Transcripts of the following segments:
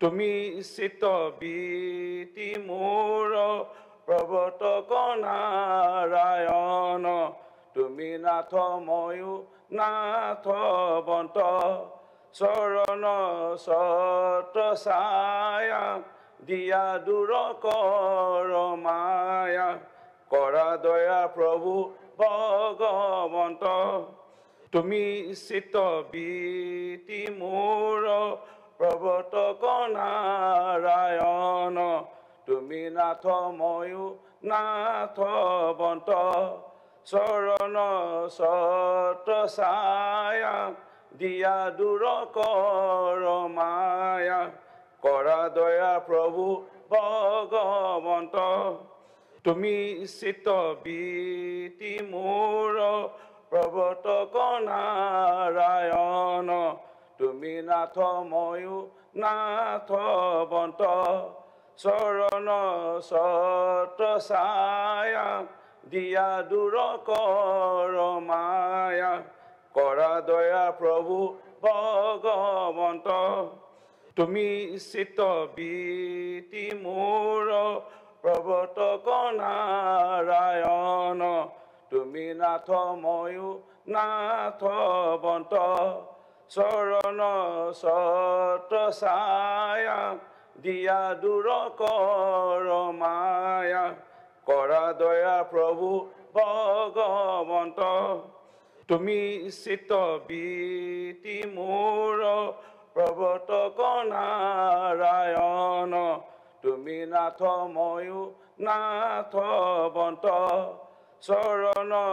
তুমি চিত বীতি মোৰ প্ৰৱৰ্তক নাৰায়ণ তুমি নাথ ময়ো নাথ বন্ত চৰণ ছত্ৰ ছায়া দিয়া দূৰ কৰ মায়া কৰা দয়া প্ৰভু ভগৱন্ত তুমি চিত বীতি মোৰ প্ৰৱৰ্তক নাৰায়ণ তুমি নাথ ময়ো নাথ বন্ত চৰণ ছত্ৰ ছায়া দিয়া দূৰ কৰ মায়া কৰা দয়া প্ৰভু ভগৱন্ত তুমি চিত বীতি মোৰ প্ৰৱৰ্তক নাৰায়ণ তুমি নাথ ময়ো নাথ বন্ত চৰণ ছত্ৰ ছায়া দিয়া দূৰ কৰ মায়া কৰা দয়া প্ৰভু ভগৱন্ত তুমি চিত বীতি মোৰ প্ৰৱৰ্তক নাৰায়ণ তুমি নাথ ময়ো নাথ বন্ত চৰণ ছত্ৰ ছায়া দিয়া দূৰ কৰ মায়া কৰা দয়া প্ৰভু ভগৱন্ত তুমি চিত বীতি মোৰ প্ৰৱৰ্তক নাৰায়ণ তুমি নাথ ময়ো নাথ বন্ত চৰণ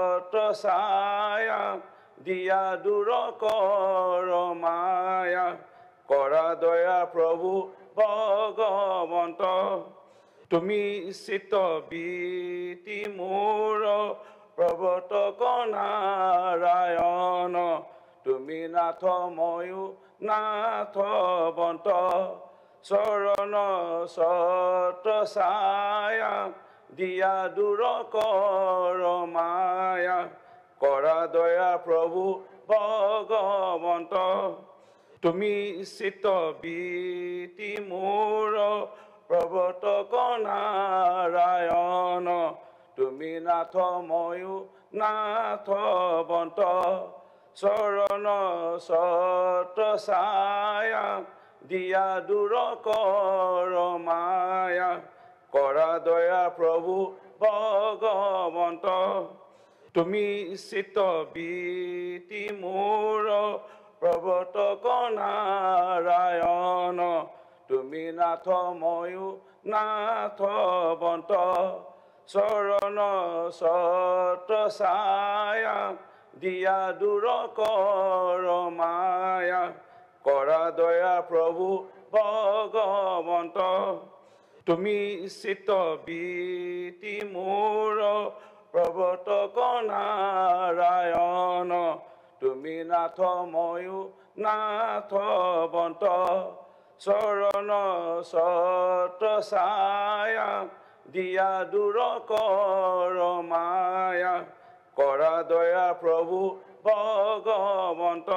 ছত্ৰ ছায়া দিয়া দূৰ কৰ মায়া কৰা দয়া প্ৰভু ভগৱন্ত তুমি চিত বীতি মোৰ প্ৰৱৰ্তক নাৰায়ণ তুমি নাথ ময়ো নাথ বন্ত চৰণ ছত্ৰ ছায়া দিয়া দূৰ কৰ মায়া কৰা দয়া প্ৰভু ভগৱন্ত তুমি চিত বীতি মোৰ প্ৰৱৰ্তক নাৰায়ণ তুমি নাথ ময়ো নাথ বন্ত চৰণ ছত্ৰ ছায়া দিয়া দূৰ কৰ মায়া কৰা দয়া প্ৰভু ভগৱন্ত তুমি চিত বীতি মোৰ প্ৰৱৰ্তক নাৰায়ণ তুমি নাথ ময়ো নাথ বন্ত চৰণ ছত্ৰ ছায়া দিয়া দূৰ কৰ মায়া কৰা দয়া প্ৰভু ভগৱন্ত তুমি চিত বীতি মোৰ প্ৰৱৰ্তক নাৰায়ণ তুমি নাথ ময়ো নাথ বন্ত চৰণ ছত্ৰ ছায়া দিয়া দূৰ কৰ মায়া কৰা দয়া প্ৰভু ভগৱন্ত তুমি চিত বীতি মোৰ প্ৰৱৰ্তক নাৰায়ণ তুমি নাথ ময়ো নাথ বন্ত চৰণ ছত্ৰ ছায়া দিয়া দূৰ কৰ মায়া কৰা দয়া প্ৰভু ভগৱন্ত তুমি চিত বীতি মোৰ প্ৰৱৰ্তক নাৰায়ণ তুমি নাথ ময়ো নাথ বন্ত চৰণ ছত্ৰ ছায়া দিয়া দূৰ কৰ মায়া কৰা দয়া প্ৰভু ভগৱন্ত তুমি চিত বীতি মোৰ প্ৰৱৰ্তক নাৰায়ণ তুমি নাথ ময়ো নাথ বন্ত চৰণ ছত্ৰ ছায়া দিয়া দূৰ কৰ মায়া কৰা দয়া প্ৰভু ভগৱন্ত